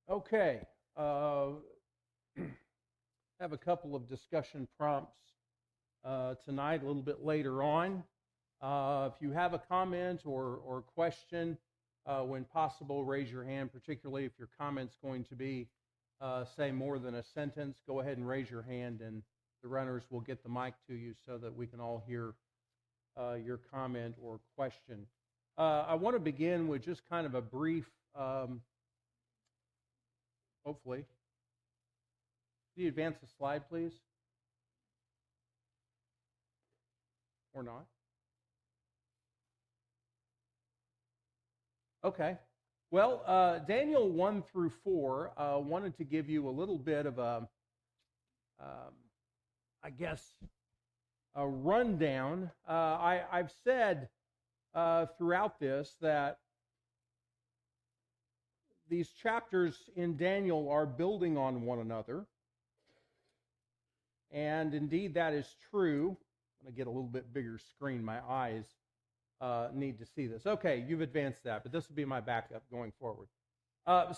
Okay. Uh, have a couple of discussion prompts tonight, a little bit later on. If you have a comment or question, when possible, raise your hand, particularly if your comment's going to be, say, more than a sentence. Go ahead and raise your hand, and the runners will get the mic to you so that we can all hear your comment or question. I want to begin with just kind of a brief, hopefully. Can you advance the slide, please? Or not? Okay. Well, Daniel 1 through 4 wanted to give you a little bit of um, I guess, a rundown. I've said throughout this that these chapters in Daniel are building on one another. And indeed, that is true. I'm going to get a little bit bigger screen. My eyes need to see this. Okay, you've advanced that, but this will be my backup going forward.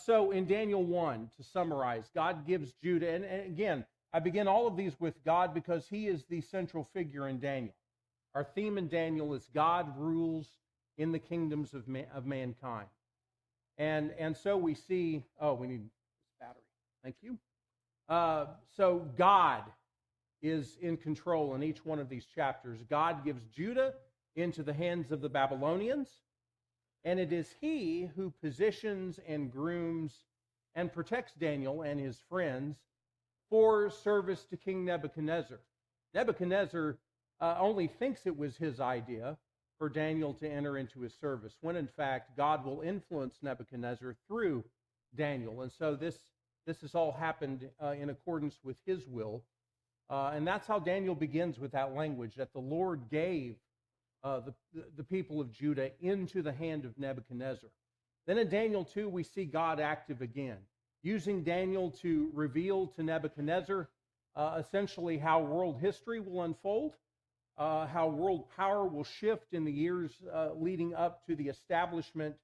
So in Daniel 1, to summarize, God gives Judah, and again, I begin all of these with God because he is the central figure in Daniel. Our theme in Daniel is God rules in the kingdoms of mankind. And so we see, we need this battery. Thank you. So God is in control in each one of these chapters. God gives Judah into the hands of the Babylonians, and it is he who positions and grooms and protects Daniel and his friends for service to King Nebuchadnezzar. Nebuchadnezzar only thinks it was his idea for Daniel to enter into his service, when in fact God will influence Nebuchadnezzar through Daniel. And so this has all happened in accordance with his will. And that's how Daniel begins with that language, that the Lord gave the people of Judah into the hand of Nebuchadnezzar. Then in Daniel 2, we see God active again, using Daniel to reveal to Nebuchadnezzar essentially how world history will unfold, how world power will shift in the years leading up to the establishment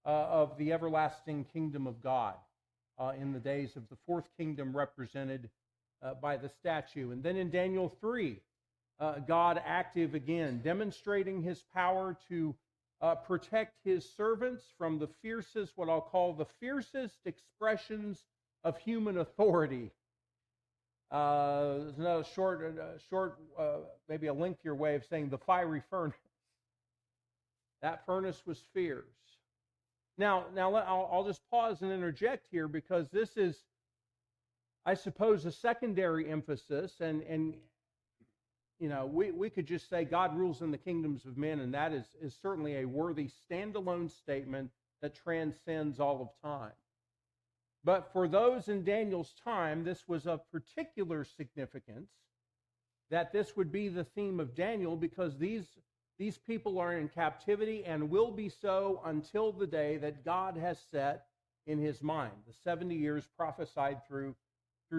of the everlasting kingdom of God in the days of the fourth kingdom represented by the statue. And then in Daniel 3, God active again, demonstrating his power to protect his servants from the fiercest, what I'll call the fiercest expressions of human authority. There's another short, maybe a lengthier way of saying the fiery furnace. That furnace was fierce. Now I'll just pause and interject here, because this is, I suppose, a secondary emphasis, and you know, we could just say God rules in the kingdoms of men, and that is certainly a worthy standalone statement that transcends all of time. But for those in Daniel's time, this was of particular significance, that this would be the theme of Daniel, because these people are in captivity and will be so until the day that God has set in his mind, the 70 years prophesied through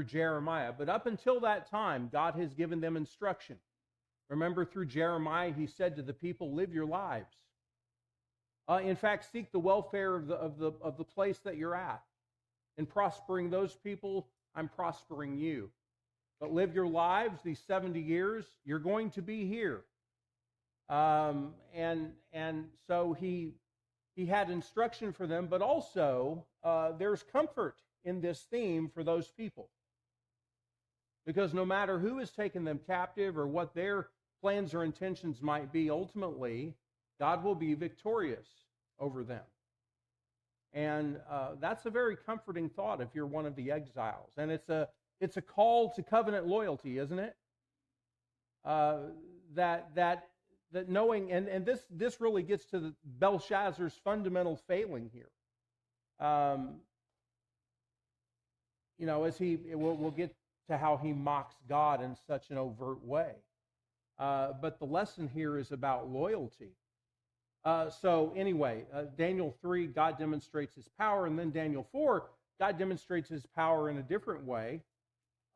Jeremiah. But up until that time, God has given them instruction. Remember, through Jeremiah, he said to the people, live your lives. In fact, seek the welfare of the place that you're at. In prospering those people, I'm prospering you. But live your lives, these 70 years, you're going to be here. And so he had instruction for them, but also there's comfort in this theme for those people. Because no matter who has taken them captive or what their plans or intentions might be, ultimately, God will be victorious over them. And that's a very comforting thought if you're one of the exiles. And it's a call to covenant loyalty, isn't it? That knowing, and this really gets to Belshazzar's fundamental failing here. You know, as we'll get to how he mocks God in such an overt way. But the lesson here is about loyalty. So anyway, Daniel 3, God demonstrates his power, and then Daniel 4, God demonstrates his power in a different way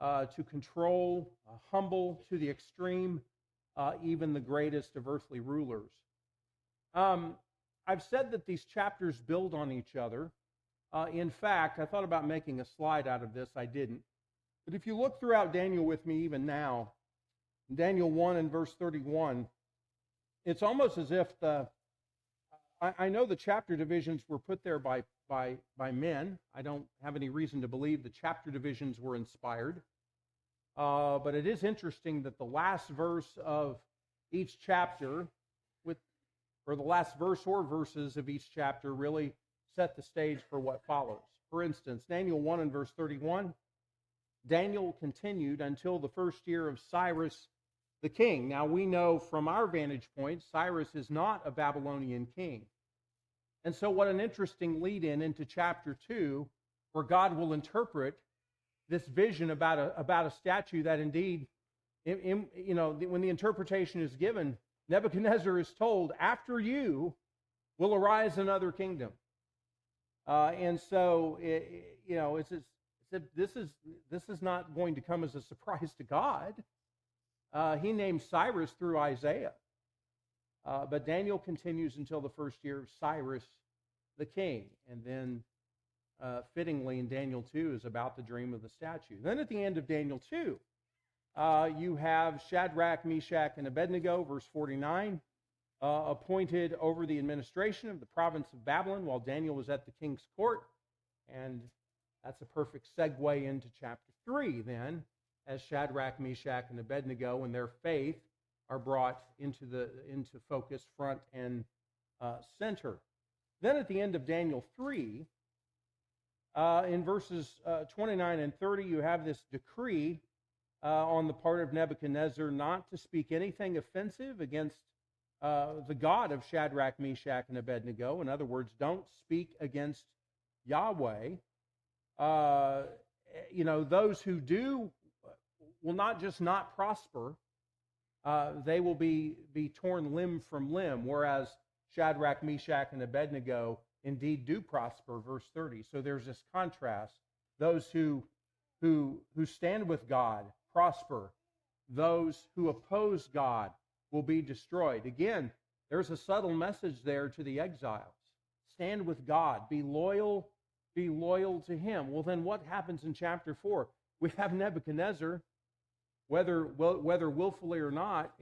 to control, humble to the extreme, even the greatest of earthly rulers. I've said that these chapters build on each other. In fact, I thought about making a slide out of this. I didn't. But if you look throughout Daniel with me even now, Daniel 1 and verse 31, it's almost as if I know the chapter divisions were put there by men. I don't have any reason to believe the chapter divisions were inspired. But it is interesting that the last verse of each chapter, or the last verse or verses of each chapter, really set the stage for what follows. For instance, Daniel 1 and verse 31, Daniel continued until the first year of Cyrus the king. Now we know from our vantage point, Cyrus is not a Babylonian king. And so what an interesting lead-in into chapter 2, where God will interpret this vision about a statue that indeed, when the interpretation is given, Nebuchadnezzar is told, after you will arise another kingdom. And so, this is not going to come as a surprise to God. He named Cyrus through Isaiah. But Daniel continues until the first year of Cyrus the king. And then, fittingly, in Daniel 2 is about the dream of the statue. Then at the end of Daniel 2, you have Shadrach, Meshach, and Abednego, verse 49, appointed over the administration of the province of Babylon while Daniel was at the king's court. And that's a perfect segue into chapter 3 then, as Shadrach, Meshach, and Abednego and their faith are brought into focus, front and center. Then at the end of Daniel 3, in verses 29 and 30, you have this decree on the part of Nebuchadnezzar not to speak anything offensive against the God of Shadrach, Meshach, and Abednego. In other words, don't speak against Yahweh. Those who do will not just not prosper, they will be torn limb from limb, whereas Shadrach, Meshach, and Abednego indeed do prosper, verse 30. So there's this contrast. Those who stand with God prosper. Those who oppose God will be destroyed. Again, there's a subtle message there to the exiles. Stand with God. Be loyal to Him. Well, then what happens in chapter 4? We have Nebuchadnezzar, whether willfully or not,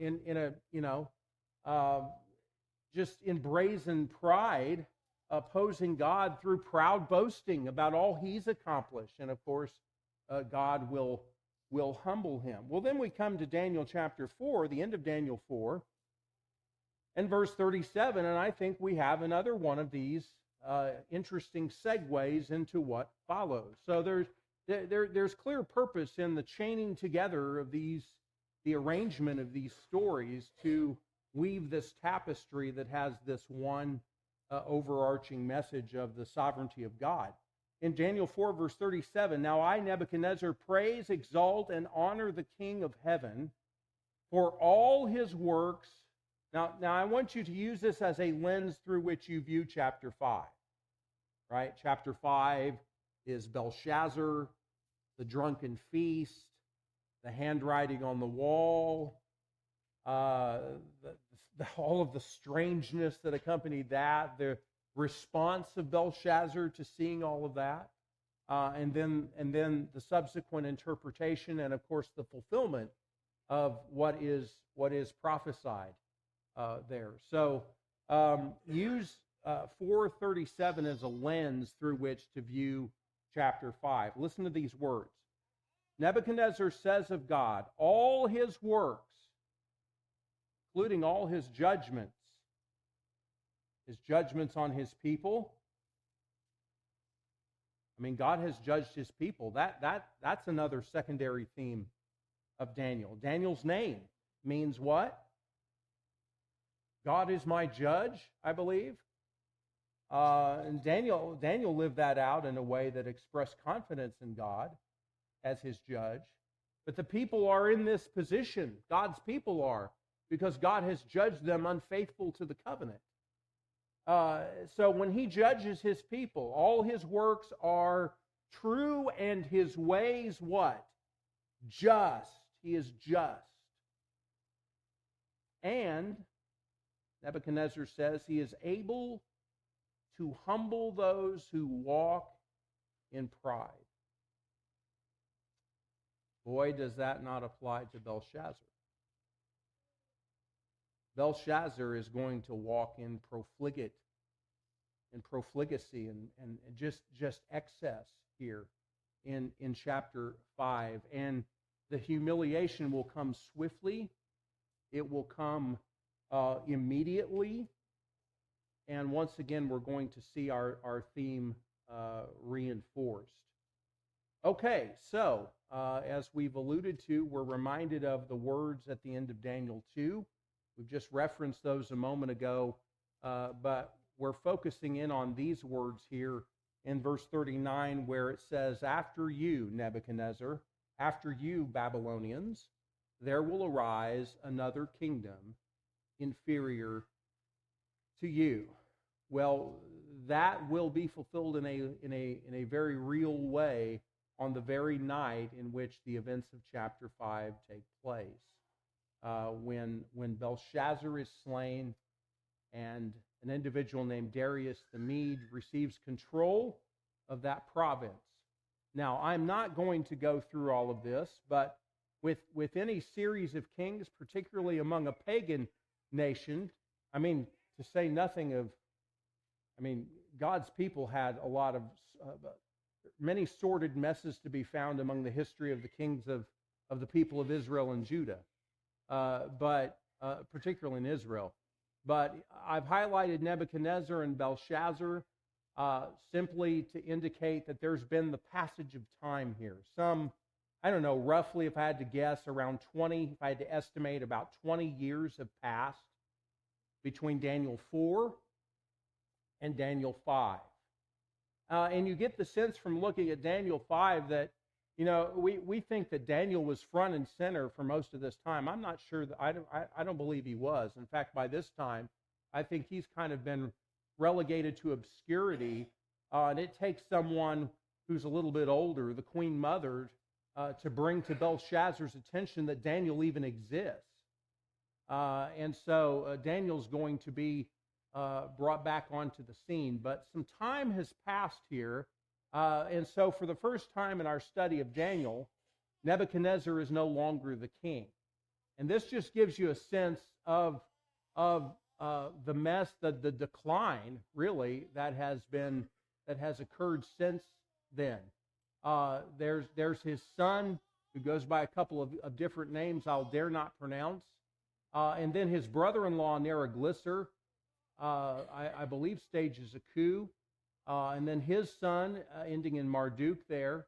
just in brazen pride, opposing God through proud boasting about all he's accomplished. And of course, God will humble him. Well, then we come to Daniel chapter 4, the end of Daniel 4, and verse 37, and I think we have another one of these interesting segues into what follows. So there's clear purpose in the chaining together of the arrangement of these stories to weave this tapestry that has this one overarching message of the sovereignty of God. In Daniel 4, verse 37, now I, Nebuchadnezzar, praise, exalt, and honor the King of heaven for all his works. Now I want you to use this as a lens through which you view chapter 5. Right? Chapter 5 is Belshazzar, the drunken feast, the handwriting on the wall, all of the strangeness that accompanied that, the response of Belshazzar to seeing all of that, and then the subsequent interpretation and, of course, the fulfillment of what is prophesied there. So use 437 as a lens through which to view chapter 5. Listen to these words. Nebuchadnezzar says of God, all his works, including all his judgments on his people. I mean, God has judged his people. That's another secondary theme of Daniel. Daniel's name means what? God is my judge, I believe. And Daniel lived that out in a way that expressed confidence in God as his judge. But the people are in this position, God's people are, because God has judged them unfaithful to the covenant. So when he judges his people, all his works are true and his ways what? Just. He is just. And Nebuchadnezzar says he is able to humble those who walk in pride. Boy, does that not apply to Belshazzar. Belshazzar is going to walk in profligacy and just excess here in chapter 5. And the humiliation will come swiftly. It will come immediately. And once again, we're going to see our theme reinforced. Okay, so as we've alluded to, we're reminded of the words at the end of Daniel 2. We've just referenced those a moment ago, but we're focusing in on these words here in verse 39, where it says, "After you, Nebuchadnezzar, after you, Babylonians, there will arise another kingdom inferior to you." Well, that will be fulfilled in a very real way on the very night in which the events of chapter 5 take place. When Belshazzar is slain and an individual named Darius the Mede receives control of that province. Now, I'm not going to go through all of this, but with any series of kings, particularly among a pagan nation, to say nothing of, God's people had a lot of, many sordid messes to be found among the history of the kings of the people of Israel and Judah, but particularly in Israel. But I've highlighted Nebuchadnezzar and Belshazzar simply to indicate that there's been the passage of time here. Some, I don't know, roughly, if I had to guess, around 20, if I had to estimate, about 20 years have passed between Daniel 4 and Daniel 5. And you get the sense from looking at Daniel 5 that, we think that Daniel was front and center for most of this time. I'm not sure that, I don't believe he was. In fact, by this time, I think he's kind of been relegated to obscurity, and it takes someone who's a little bit older, the Queen Mother, to bring to Belshazzar's attention that Daniel even exists. And so Daniel's going to be brought back onto the scene. But some time has passed here, and so for the first time in our study of Daniel, Nebuchadnezzar is no longer the king. And this just gives you a sense of the mess, the decline, really, that has occurred since then. There's his son, who goes by a couple of different names I'll dare not pronounce, and then his brother-in-law Neriglissar, I believe, stages a coup, and then his son, ending in Marduk there,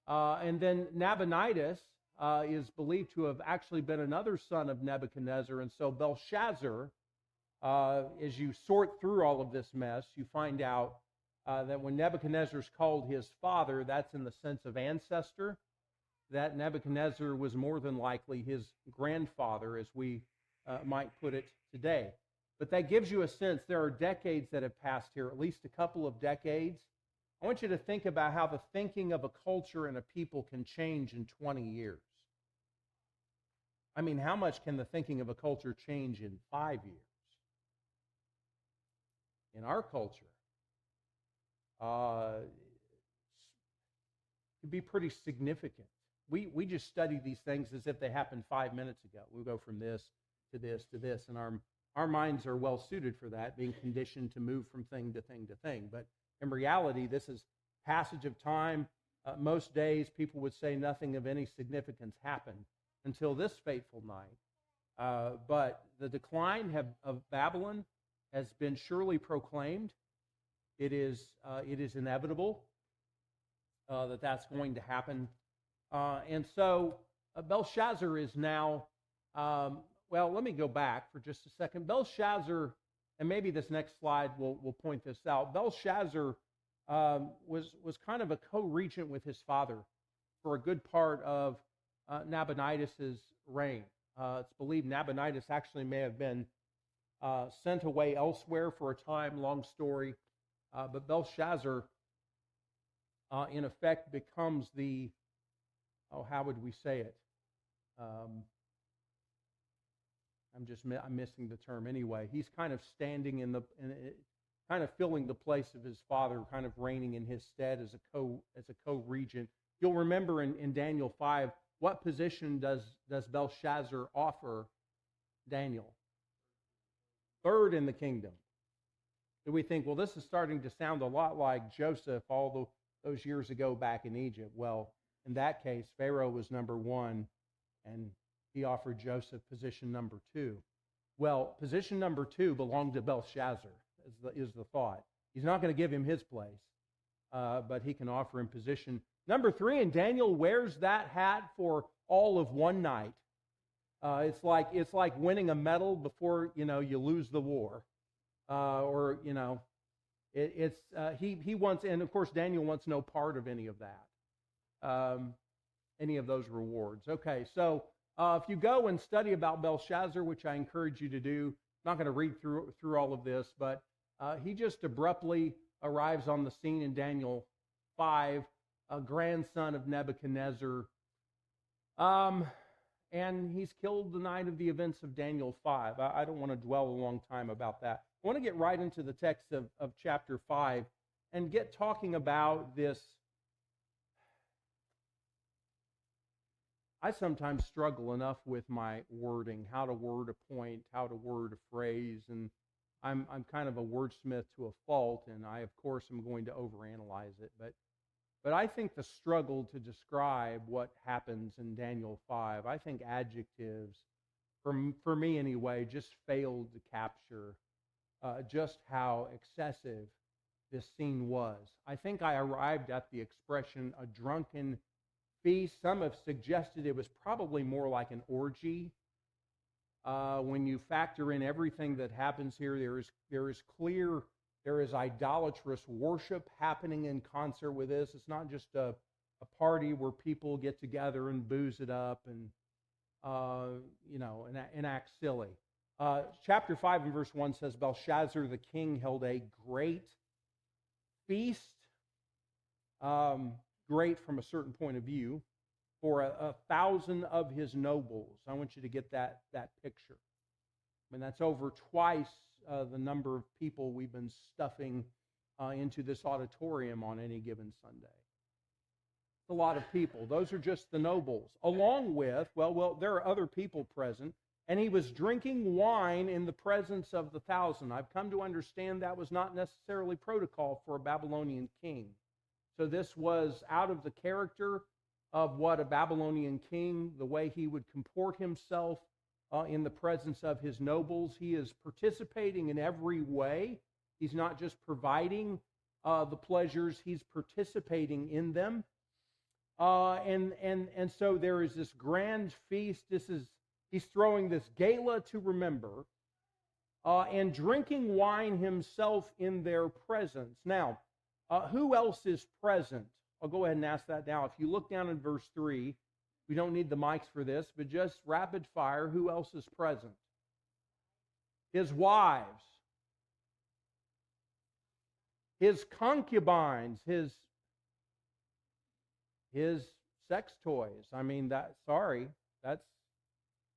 and then Nabonidus is believed to have actually been another son of Nebuchadnezzar. And so Belshazzar, as you sort through all of this mess, you find out that when Nebuchadnezzar's called his father, that's in the sense of ancestor, that Nebuchadnezzar was more than likely his grandfather, as we might put it today. But that gives you a sense. There are decades that have passed here, at least a couple of decades. I want you to think about how the thinking of a culture and a people can change in 20 years. How much can the thinking of a culture change in 5 years? In our culture, it could be pretty significant. We just study these things as if they happened 5 minutes ago. We'll go from this to this to this, and our minds are well suited for that, being conditioned to move from thing to thing to thing. But in reality, this is passage of time. Most days, people would say nothing of any significance happened until this fateful night. But the decline of Babylon has been surely proclaimed. It is inevitable that that's going to happen. And so Belshazzar is now, well, let me go back for just a second. Belshazzar, and maybe this next slide will point this out. Belshazzar was kind of a co-regent with his father for a good part of Nabonidus' reign. It's believed Nabonidus actually may have been sent away elsewhere for a time, long story. But Belshazzar, in effect, becomes the, how would we say it? I'm missing the term anyway. He's kind of standing kind of filling the place of his father, kind of reigning in his stead as a co-regent. You'll remember in Daniel 5, what position does Belshazzar offer Daniel? Third in the kingdom. Do we think, well, this is starting to sound a lot like Joseph all those years ago back in Egypt? Well, in that case, Pharaoh was number one, and he offered Joseph position number two. Well, position number two belonged to Belshazzar, is the thought. He's not going to give him his place, but he can offer him position number three, and Daniel wears that hat for all of one night. It's like winning a medal before you lose the war. He wants, and of course Daniel wants no part of any of that, any of those rewards. Okay, so if you go and study about Belshazzar, which I encourage you to do, I'm not going to read through all of this, but he just abruptly arrives on the scene in Daniel 5, a grandson of Nebuchadnezzar, and he's killed the night of the events of Daniel 5. I don't want to dwell a long time about that. I want to get right into the text of chapter 5 and get talking about this. I sometimes struggle enough with my wording, how to word a point, how to word a phrase, and I'm kind of a wordsmith to a fault, and I, of course, am going to overanalyze it. But I think the struggle to describe what happens in Daniel 5, I think adjectives, for me anyway, just failed to capture just how excessive this scene was. I think I arrived at the expression a drunken feast. Some have suggested it was probably more like an orgy. When you factor in everything that happens here, there is idolatrous worship happening in concert with this. It's not just a party where people get together and booze it up and act silly. Chapter 5 and verse 1 says, Belshazzar the king held a great feast, great from a certain point of view, for 1,000 of his nobles. I want you to get that picture. I mean, that's over twice the number of people we've been stuffing into this auditorium on any given Sunday. It's a lot of people. Those are just the nobles. Along with, well, there are other people present, and he was drinking wine in the presence of the 1,000. I've come to understand that was not necessarily protocol for a Babylonian king. So this was out of the character of what a Babylonian king, the way he would comport himself in the presence of his nobles. He is participating in every way. He's not just providing the pleasures, he's participating in them. And so there is this grand feast. He's throwing this gala to remember, and drinking wine himself in their presence. Now, who else is present? I'll go ahead and ask that now. If you look down in verse 3, we don't need the mics for this, but just rapid fire, who else is present? His wives, his concubines, his sex toys. I mean,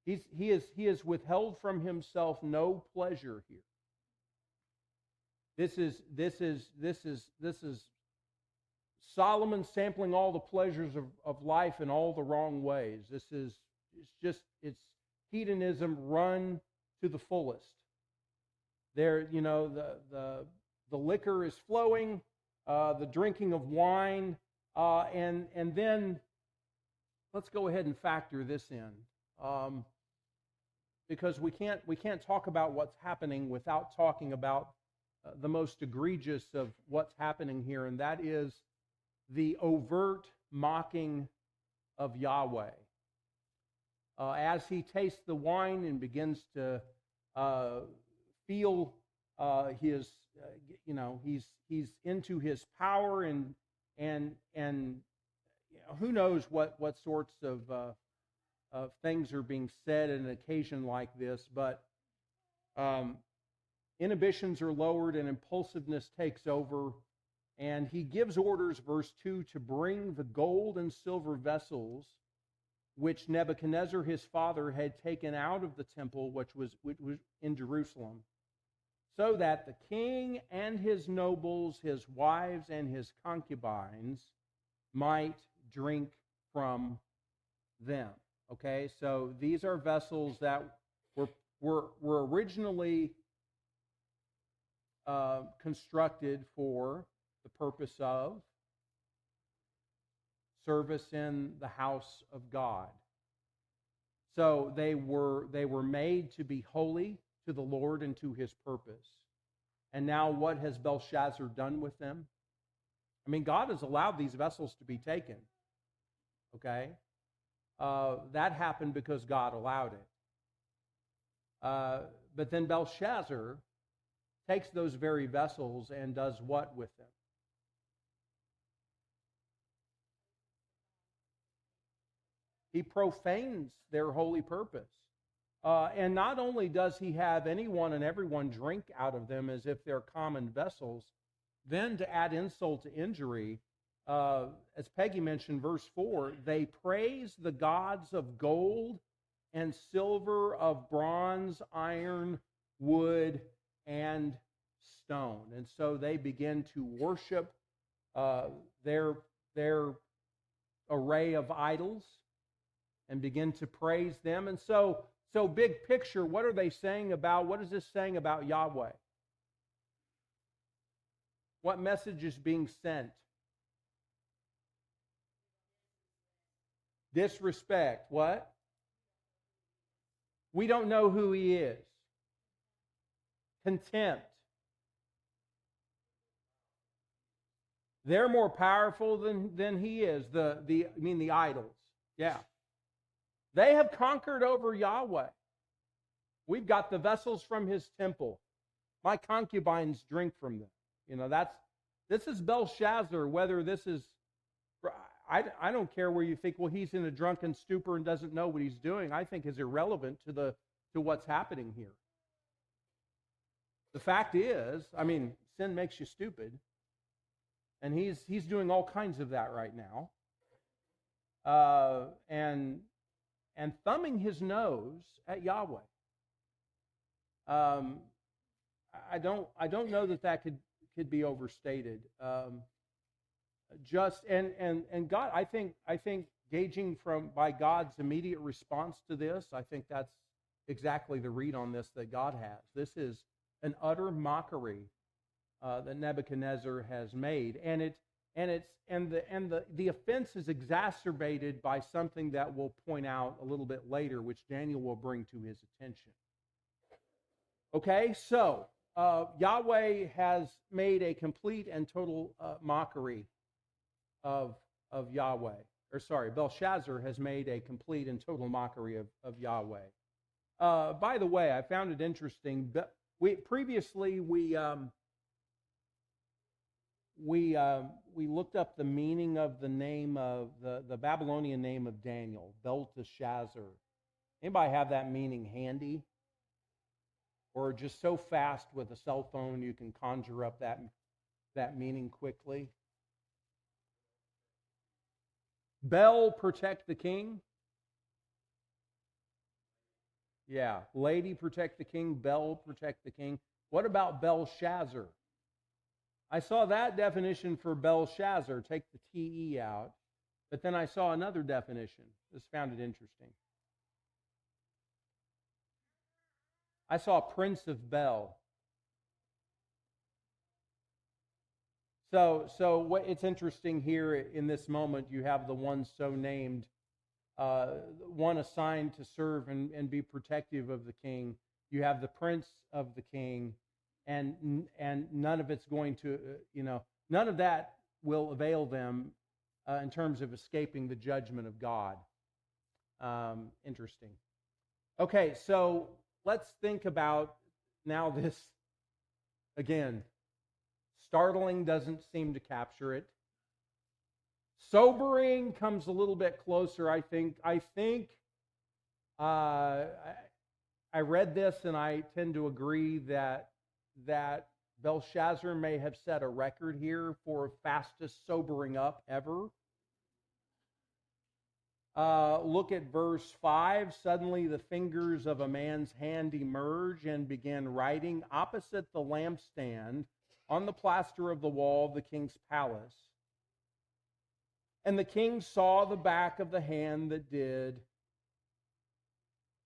he is withheld from himself no pleasure here. This is Solomon sampling all the pleasures of life in all the wrong ways. It's hedonism run to the fullest. There, the liquor is flowing, the drinking of wine, and then let's go ahead and factor this in, because we can't talk about what's happening without talking about the most egregious of what's happening here, and that is the overt mocking of Yahweh. As he tastes the wine and begins to feel he's into his power, and who knows what sorts of things are being said at an occasion like this, but inhibitions are lowered and impulsiveness takes over. And he gives orders, verse 2, to bring the gold and silver vessels which Nebuchadnezzar his father had taken out of the temple, which was in Jerusalem. so that the king and his nobles, his wives, and his concubines might drink from them. Okay, so these are vessels that were originally constructed for the purpose of service in the house of God. So they were made to be holy to the Lord and to his purpose. And now what has Belshazzar done with them? I mean, God has allowed these vessels to be taken. Okay? That happened because God allowed it. But then Belshazzar takes those very vessels and does what with them? He profanes their holy purpose. And not only does he have anyone and everyone drink out of them as if they're common vessels, then to add insult to injury, as Peggy mentioned, verse 4, they praise the gods of gold and silver, of bronze, iron, wood, and stone. And so they begin to worship their array of idols and begin to praise them. And so big picture, what are they saying about, what is this saying about Yahweh? What message is being sent? Disrespect. What? We don't know who he is. Contempt. They're more powerful than he is. The idols. Yeah. They have conquered over Yahweh. We've got the vessels from his temple. My concubines drink from them. You know, this is Belshazzar, whether this is, I don't care where you think, well, he's in a drunken stupor and doesn't know what he's doing. I think is irrelevant to what's happening here. The fact is, I mean, sin makes you stupid. And he's doing all kinds of that right now. And thumbing his nose at Yahweh. I don't know that could be overstated. And God, I think gauging by God's immediate response to this, I think that's exactly the read on this that God has. This is an utter mockery that Nebuchadnezzar has made, and the offense is exacerbated by something that we'll point out a little bit later, which Daniel will bring to his attention. Okay, so Yahweh has made a complete and total mockery of Yahweh. Belshazzar has made a complete and total mockery of Yahweh. By the way, I found it interesting. We looked up the meaning of the name of the Babylonian name of Daniel, Belteshazzar. Anybody have that meaning handy? Or just so fast with a cell phone you can conjure up that meaning quickly? Bel, protect the king. Yeah, lady, protect the king. Bel, protect the king. What about Belshazzar? I saw that definition for Belshazzar, take the T-E out, but then I saw another definition. Just found it interesting. I saw Prince of Bel. So what it's interesting here in this moment, you have the one so named, one assigned to serve and be protective of the king. You have the prince of the king, and none of it's going to, none of that will avail them in terms of escaping the judgment of God. Interesting. Okay, so let's think about now this, again, startling doesn't seem to capture it. Sobering comes a little bit closer, I think. I read this and I tend to agree that Belshazzar may have set a record here for fastest sobering up ever. Look at verse 5. Suddenly the fingers of a man's hand emerged and began writing opposite the lampstand on the plaster of the wall of the king's palace. And the king saw the back of the hand that did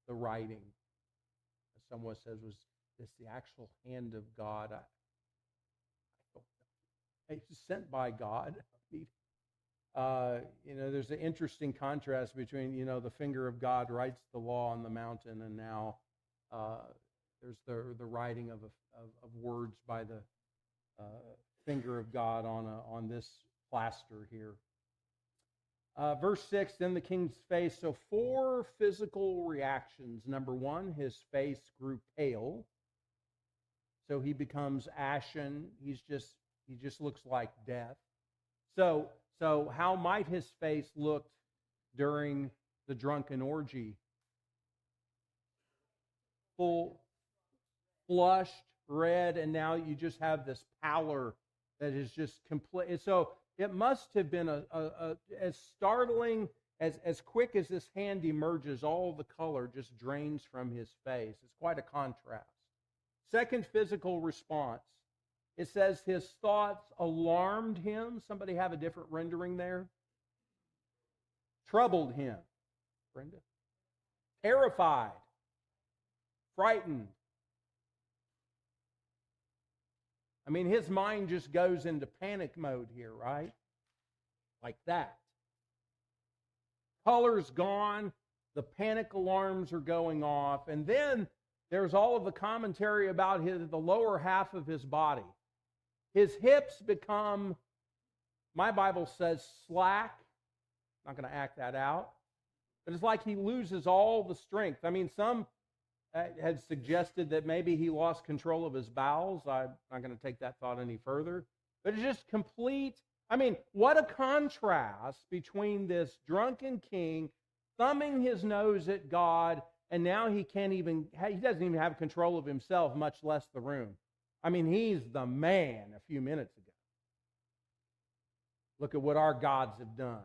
the writing. As someone says, was this the actual hand of God? I don't know. It's sent by God. There's an interesting contrast between, the finger of God writes the law on the mountain, and now there's the writing of words by the finger of God on this plaster here. Verse 6, then the king's face, so 4 physical reactions. Number 1, his face grew pale, so he becomes ashen. He just looks like death. So how might his face look during the drunken orgy? Full, flushed, red, and now you just have this pallor that is just complete. So it must have been as startling, as quick as this hand emerges, all the color just drains from his face. It's quite a contrast. Second physical response. It says his thoughts alarmed him. Somebody have a different rendering there? Troubled him. Brenda? Terrified. Frightened. I mean, his mind just goes into panic mode here, right? Like that. Color's gone. The panic alarms are going off. And then there's all of the commentary about the lower half of his body. His hips become, my Bible says, slack. I'm not going to act that out. But it's like he loses all the strength. I mean, some had suggested that maybe he lost control of his bowels. I'm not going to take that thought any further. But it's just complete. I mean, what a contrast between this drunken king thumbing his nose at God, and now he doesn't even have control of himself, much less the room. I mean, he's the man a few minutes ago. Look at what our gods have done.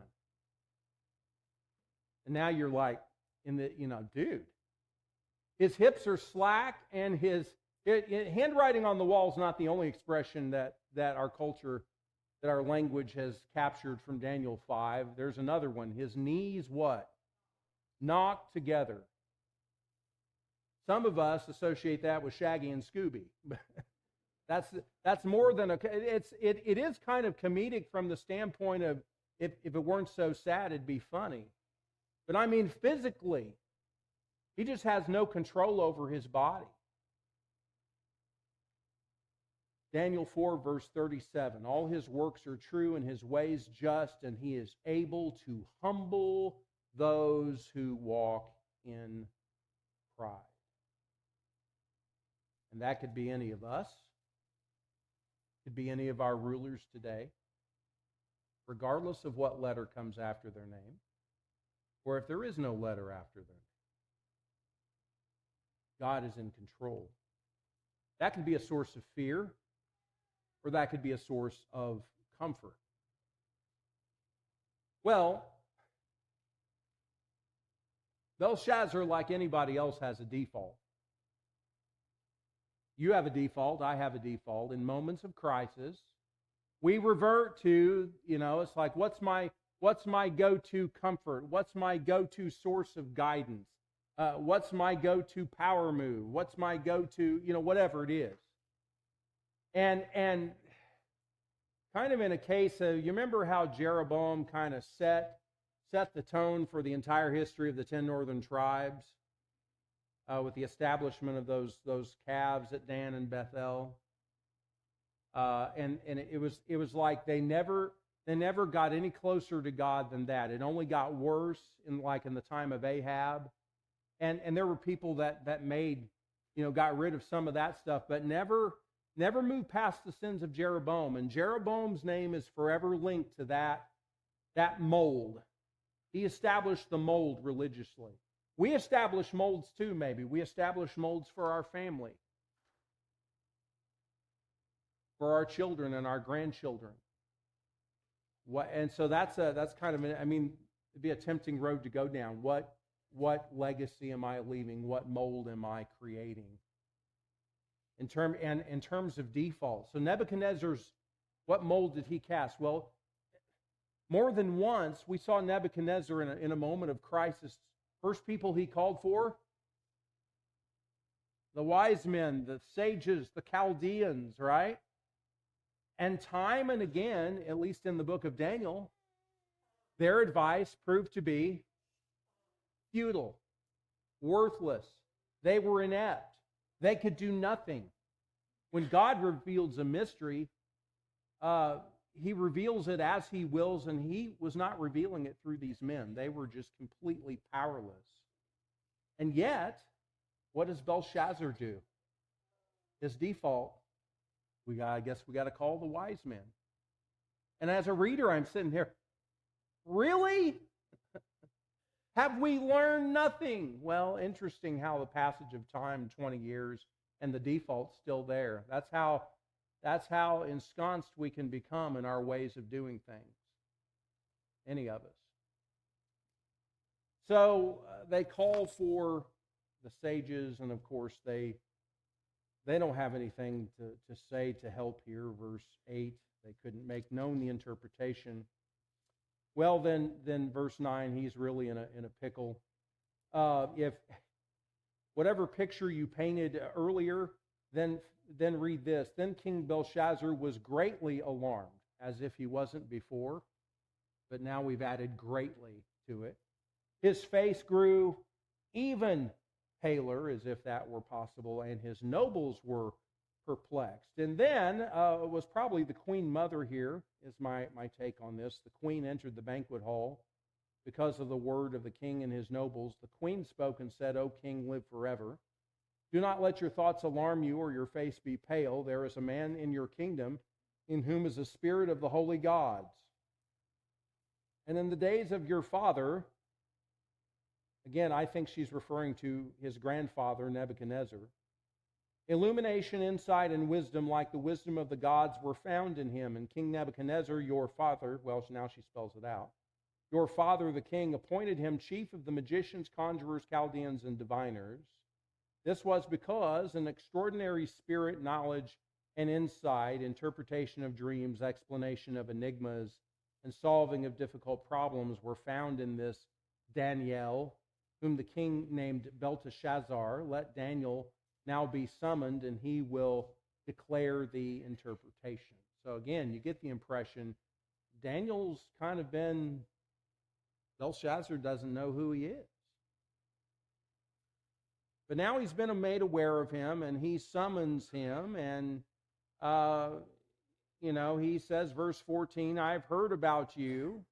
And now you're like, dude. His hips are slack, and his handwriting on the wall is not the only expression that our culture, that our language has captured from Daniel 5. There's another one. His knees what? Knocked together. Some of us associate that with Shaggy and Scooby. That's more than it is kind of comedic from the standpoint of if it weren't so sad, it'd be funny. But I mean, physically, he just has no control over his body. Daniel 4, verse 37, all his works are true and his ways just, and he is able to humble those who walk in pride. And that could be any of us. Could be any of our rulers today, regardless of what letter comes after their name, or if there is no letter after their name. God is in control. That could be a source of fear, or that could be a source of comfort. Well, Belshazzar, like anybody else, has a default. You have a default, I have a default. In moments of crisis, we revert to, it's like, what's my go-to comfort? What's my go-to source of guidance? What's my go-to power move? What's my go-to, whatever it is. And kind of in a case of, you remember how Jeroboam kind of set the tone for the entire history of the 10 northern tribes? With the establishment of those calves at Dan and Bethel, and it was like they never got any closer to God than that. It only got worse in the time of Ahab, and there were people that made got rid of some of that stuff, but never moved past the sins of Jeroboam. And Jeroboam's name is forever linked to that mold. He established the mold religiously. We establish molds too, maybe. We establish molds for our family, for our children and our grandchildren. And so that's kind of, It'd be a tempting road to go down. What legacy am I leaving? What mold am I creating? In terms of default. So Nebuchadnezzar's, what mold did he cast? Well, more than once, we saw Nebuchadnezzar in a moment of crisis. First people he called for, the wise men, the sages, the Chaldeans, right? And time and again, at least in the book of Daniel, their advice proved to be futile, worthless. They were inept. They could do nothing. When God reveals a mystery, He reveals it as He wills, and He was not revealing it through these men. They were just completely powerless. And yet, what does Belshazzar do? His default, I guess we got to call the wise men. And as a reader, I'm sitting here, really? Have we learned nothing? Well, interesting how the passage of time, 20 years, and the default's still there. That's how ensconced we can become in our ways of doing things. Any of us. So they call for the sages, and of course they don't have anything to say to help here. Verse 8, they couldn't make known the interpretation. Well, then verse 9, he's really in a pickle. If whatever picture you painted earlier, then read this. Then King Belshazzar was greatly alarmed, as if he wasn't before, but now we've added greatly to it. His face grew even paler, as if that were possible, and his nobles were perplexed. And then it was probably the queen mother here, is my take on this. The queen entered the banquet hall because of the word of the king and his nobles. The queen spoke and said, "O king, live forever. Do not let your thoughts alarm you or your face be pale. There is a man in your kingdom in whom is the spirit of the holy gods. And in the days of your father," again, I think she's referring to his grandfather, Nebuchadnezzar, "illumination, insight, and wisdom like the wisdom of the gods were found in him. And King Nebuchadnezzar, your father," well, now she spells it out, "your father, the king, appointed him chief of the magicians, conjurers, Chaldeans, and diviners. This was because an extraordinary spirit, knowledge, and insight, interpretation of dreams, explanation of enigmas, and solving of difficult problems were found in this Daniel, whom the king named Belteshazzar. Let Daniel now be summoned, and he will declare the interpretation." So again, you get the impression Daniel's kind of been, Belshazzar doesn't know who he is. But now he's been made aware of him, and he summons him, and he says, verse 14, "I've heard about you."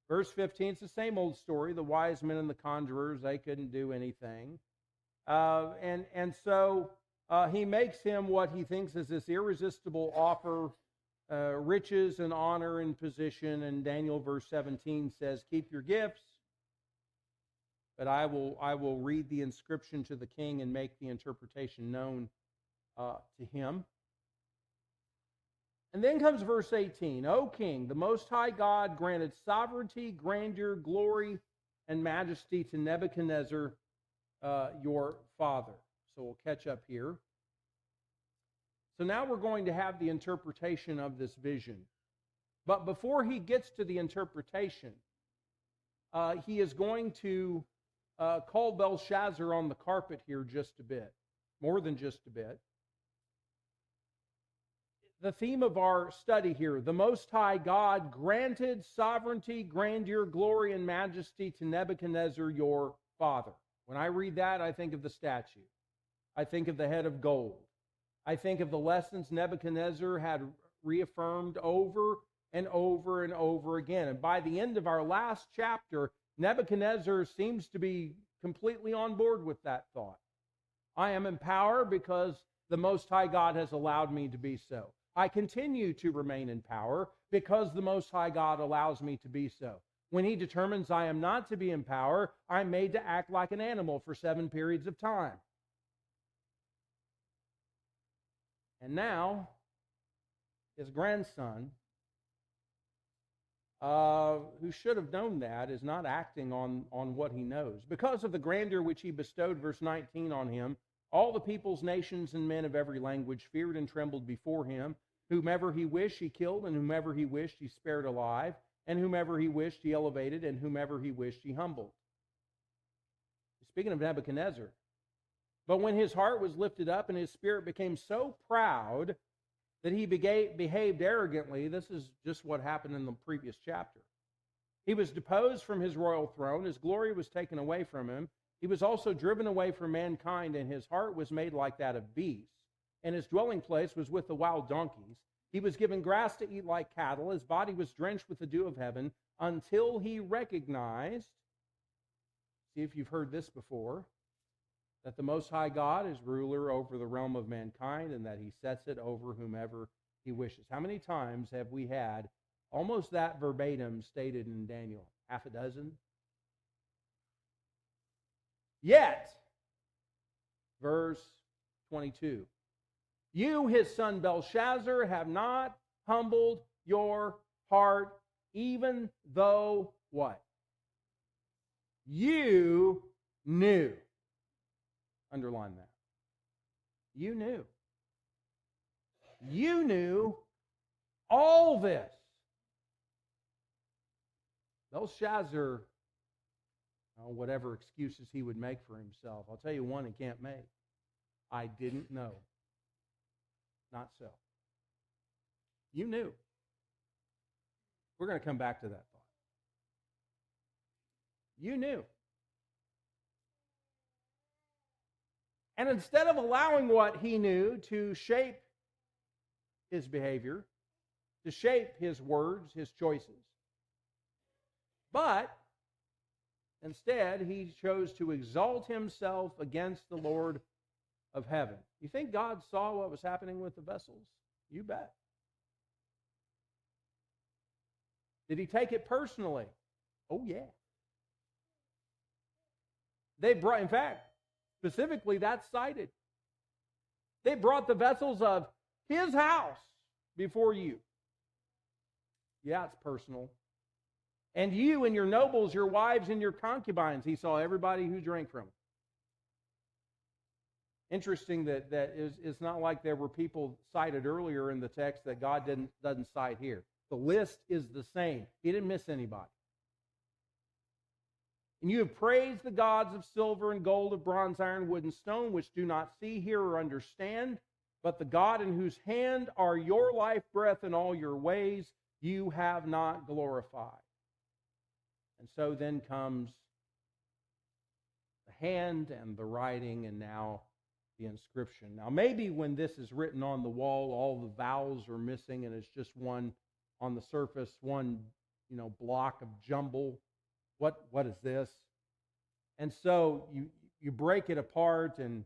Verse 15, it's the same old story. The wise men and the conjurers, they couldn't do anything. So he makes him what he thinks is this irresistible offer, riches and honor and position. And Daniel, verse 17, says, "Keep your gifts, but I will read the inscription to the king and make the interpretation known to him." And then comes verse 18. "O king, the Most High God granted sovereignty, grandeur, glory, and majesty to Nebuchadnezzar, your father." So we'll catch up here. So now we're going to have the interpretation of this vision. But before he gets to the interpretation, he is going to call Belshazzar on the carpet here just a bit, more than just a bit. The theme of our study here, the Most High God granted sovereignty, grandeur, glory, and majesty to Nebuchadnezzar, your father. When I read that, I think of the statue. I think of the head of gold. I think of the lessons Nebuchadnezzar had reaffirmed over and over and over again. And by the end of our last chapter, Nebuchadnezzar seems to be completely on board with that thought. I am in power because the Most High God has allowed me to be so. I continue to remain in power because the Most High God allows me to be so. When he determines I am not to be in power, I'm made to act like an animal for 7 periods of time. And now, his grandson, who should have known that, is not acting on what he knows. Because of the grandeur which he bestowed, verse 19, on him, all the peoples, nations, and men of every language feared and trembled before him. Whomever he wished, he killed, and whomever he wished, he spared alive, and whomever he wished, he elevated, and whomever he wished, he humbled. Speaking of Nebuchadnezzar. But when his heart was lifted up and his spirit became so proud that he behaved arrogantly, this is just what happened in the previous chapter. He was deposed from his royal throne. His glory was taken away from him. He was also driven away from mankind, and his heart was made like that of beasts. And his dwelling place was with the wild donkeys. He was given grass to eat like cattle. His body was drenched with the dew of heaven until he recognized, see if you've heard this before, that the Most High God is ruler over the realm of mankind and that he sets it over whomever he wishes. How many times have we had almost that verbatim stated in Daniel? Half a dozen? Yet, verse 22, you, his son Belshazzar, have not humbled your heart, even though what? You knew. Underline that. You knew. You knew all this. Belshazzar, whatever excuses he would make for himself, I'll tell you one he can't make. I didn't know. Not so. You knew. We're going to come back to that thought. You knew. And instead of allowing what he knew to shape his behavior, to shape his words, his choices, but instead he chose to exalt himself against the Lord of heaven. You think God saw what was happening with the vessels? You bet. Did he take it personally? Oh, yeah. They brought, in fact, specifically that's cited. They brought the vessels of his house before you. Yeah, it's personal. And you and your nobles, your wives and your concubines, he saw everybody who drank from it. Interesting that it's not like there were people cited earlier in the text that God doesn't cite here. The list is the same. He didn't miss anybody. And you have praised the gods of silver and gold, of bronze, iron, wood, and stone, which do not see, hear, or understand, but the God in whose hand are your life, breath, and all your ways, you have not glorified. And so then comes the hand and the writing, and now the inscription. Now, maybe when this is written on the wall, all the vowels are missing, and it's just one on the surface, one block of jumble. What is this? And so you break it apart, and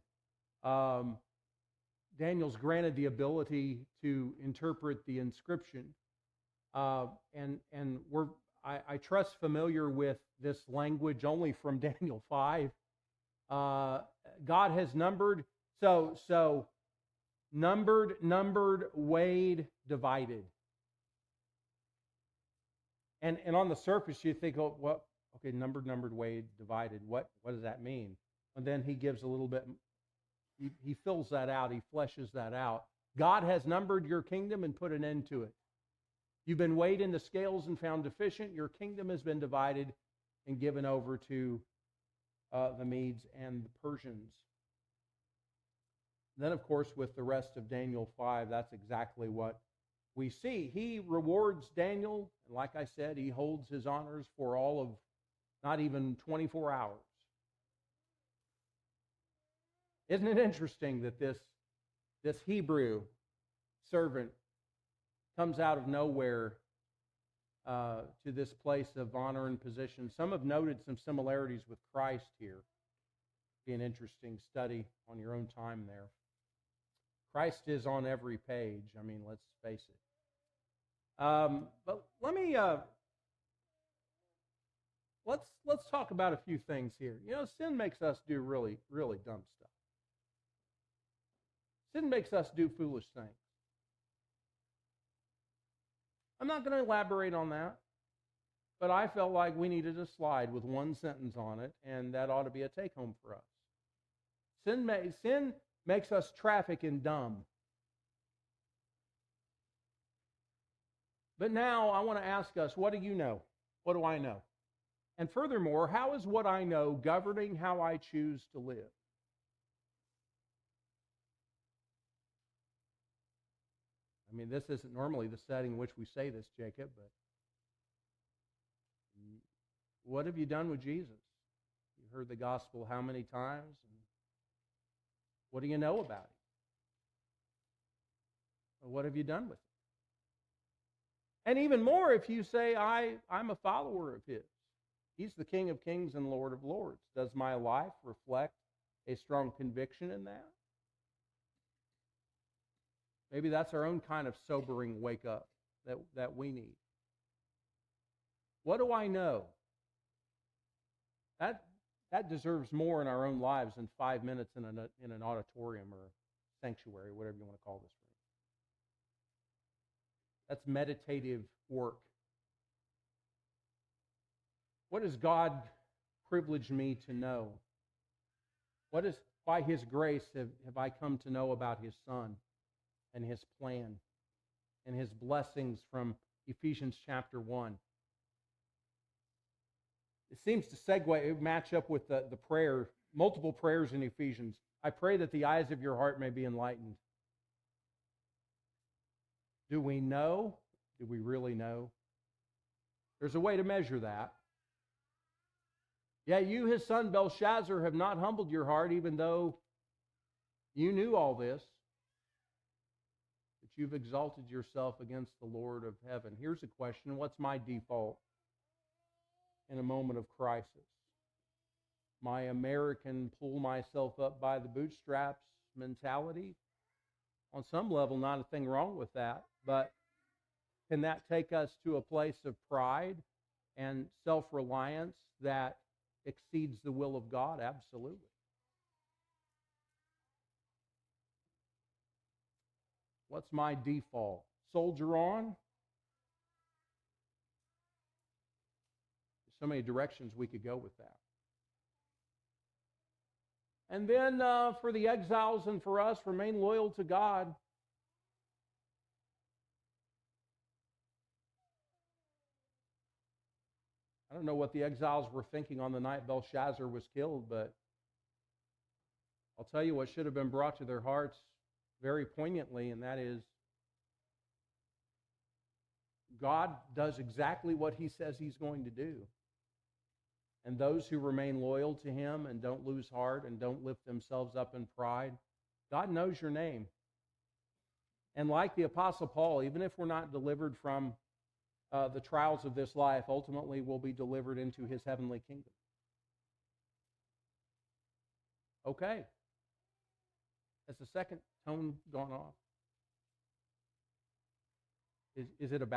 Daniel's granted the ability to interpret the inscription, and I trust familiar with this language only from Daniel 5. God has numbered, so numbered, weighed, divided. And on the surface you think, oh, what? Okay, numbered, weighed, divided. What does that mean? And then he gives a little bit, he fills that out, he fleshes that out. God has numbered your kingdom and put an end to it. You've been weighed in the scales and found deficient. Your kingdom has been divided and given over to the Medes and the Persians. Then, of course, with the rest of Daniel 5, that's exactly what we see. He rewards Daniel, and like I said, he holds his honors for all of not even 24 hours. Isn't it interesting that this Hebrew servant comes out of nowhere to this place of honor and position? Some have noted some similarities with Christ here. Be an interesting study on your own time there. Christ is on every page. I mean, let's face it. But let me let's talk about a few things here. Sin makes us do really, really dumb stuff. Sin makes us do foolish things. I'm not going to elaborate on that. But I felt like we needed a slide with one sentence on it, and that ought to be a take-home for us. Sin makes us traffic and dumb. But now I want to ask us, what do you know? What do I know? And furthermore, how is what I know governing how I choose to live? I mean, this isn't normally the setting in which we say this, Jacob, but what have you done with Jesus? You heard the gospel how many times? And what do you know about him? What have you done with him? And even more, if you say, I'm a follower of his. He's the King of Kings and Lord of Lords. Does my life reflect a strong conviction in that? Maybe that's our own kind of sobering wake-up that we need. What do I know? That deserves more in our own lives than 5 minutes in an auditorium or sanctuary, whatever you want to call this room. That's meditative work. What has God privileged me to know? What is, by His grace, have I come to know about His Son and His plan and His blessings from Ephesians chapter 1? It seems to match up with the prayer, multiple prayers in Ephesians. I pray that the eyes of your heart may be enlightened. Do we know? Do we really know? There's a way to measure that. Yeah, you, his son Belshazzar, have not humbled your heart, even though you knew all this. But you've exalted yourself against the Lord of heaven. Here's a question. What's my default in a moment of crisis? My American pull myself up by the bootstraps mentality? On some level, not a thing wrong with that, but can that take us to a place of pride and self-reliance that exceeds the will of God? Absolutely. What's my default? Soldier on? There's so many directions we could go with that. And then for the exiles and for us, remain loyal to God. I don't know what the exiles were thinking on the night Belshazzar was killed, but I'll tell you what should have been brought to their hearts very poignantly, and that is God does exactly what He says He's going to do. And those who remain loyal to Him and don't lose heart and don't lift themselves up in pride, God knows your name. And like the Apostle Paul, even if we're not delivered from the trials of this life, ultimately we'll be delivered into His heavenly kingdom. Okay. Has the second tone gone off? Is it about